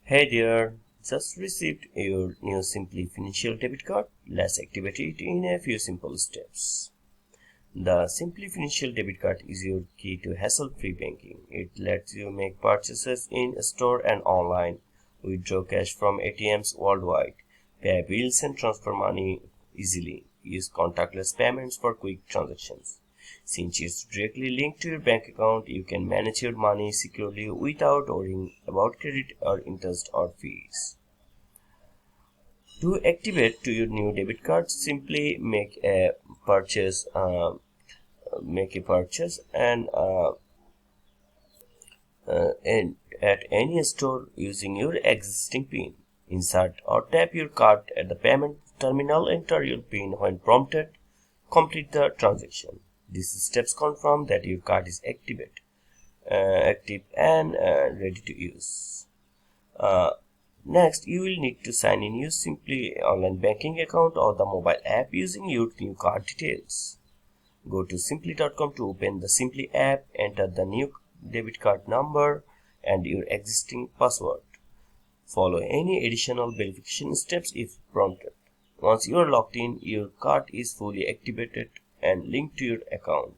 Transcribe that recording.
Hey there, just received your new Simplii Financial debit card. Let's activate it in a few simple steps. The Simplii Financial debit card is your key to hassle-free banking. It lets you make purchases in store and online, withdraw cash from ATMs worldwide, pay bills and transfer money easily, use contactless payments for quick transactions. Since it's directly linked to your bank account, you can manage your money securely without worrying about credit or interest or fees. To activate to your new debit card, simply purchase, make a purchase and at any store using your existing PIN. Insert or tap your card at the payment terminal, enter your PIN when prompted, complete the transaction. These steps confirm that your card is active and ready to use. Next, you will need to sign in your Simply online banking account or the mobile app using your new card details. Go to simply.com to open the Simply app, enter the new debit card number and your existing password. Follow any additional verification steps if prompted. Once you are logged in, your card is fully activated and linked to your account.